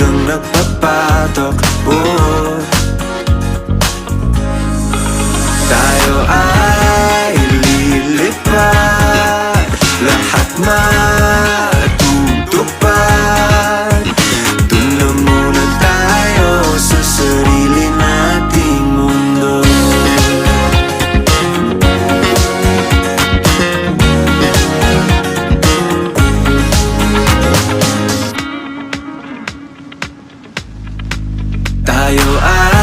ang nagpapatok. Tayo ay lilipad, lahat matutupad. Doon na muna tayo sa sarili nating mundo. Tayo ay